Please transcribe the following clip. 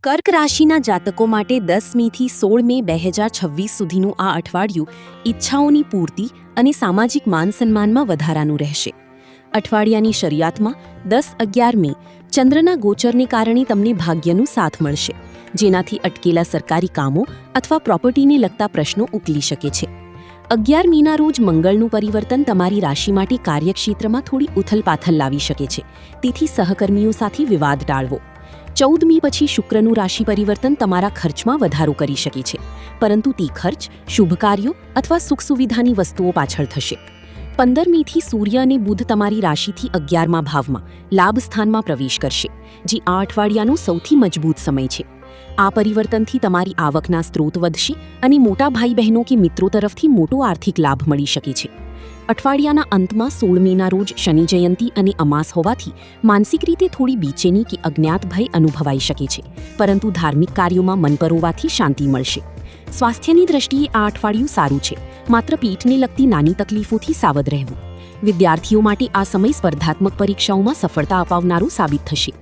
કર્ક રાશિના જાતકો માટે 10 મેથી 16 મે 2026 સુધીનું આ અઠવાડિયું ઈચ્છાઓની પૂર્તિ અને સામાજિક માન-સન્માનમાં વધારાનું રહેશે. અઠવાડિયાની શરૂઆતમાં 10-11 મે ચંદ્રના ગોચરને કારણે તમને ભાગ્યનું સાથ મળશે, જેનાથી અટકેલા સરકારી કામો અથવા પ્રોપર્ટીને લગતા પ્રશ્નો ઉકલી શકે છે. 11 મેના રોજ મંગળનું પરિવર્તન તમારી રાશિ માટે કાર્યક્ષેત્રમાં થોડી ઉથલપાથલ લાવી શકે છે, તેથી સહકર્મીઓ સાથે વિવાદ ટાળવો. 14 મી પછી શુક્રનું રાશિ પરિવર્તન તમારા ખર્ચમાં વધારો કરી શકે છે, પરંતુ તે ખર્ચ શુભ કાર્યો અથવા સુખ સુવિધાની વસ્તુઓ પાછળ થશે. 15 મેથી સૂર્ય અને બુધ તમારી રાશિથી 11મા ભાવમાં લાભ સ્થાનમાં પ્રવેશ કરશે, જે આ અઠવાડિયાનો સૌથી મજબૂત સમય છે. આ પરિવર્તનથી તમારી આવકના સ્ત્રોત વધશે અને મોટા ભાઈ બહેનો કે મિત્રો તરફથી મોટો આર્થિક લાભ મળી શકે છે. અઠવાડિયાના અંતમાં 16 મેના રોજ શનિ જયંતિ અને અમાસ હોવાથી માનસિક રીતે થોડી બેચેની કે અજ્ઞાત ભય અનુભવાઈ શકે છે, પરંતુ ધાર્મિક કાર્યોમાં મન પરોવાથી શાંતિ મળશે. સ્વાસ્થ્યની દ્રષ્ટિએ આ અઠવાડિયું સારું છે, માત્ર પેટને લગતી નાની તકલીફોથી સાવધ રહેવું. વિદ્યાર્થીઓ માટે આ સમય સ્પર્ધાત્મક પરીક્ષાઓમાં સફળતા અપાવનારો સાબિત થશે.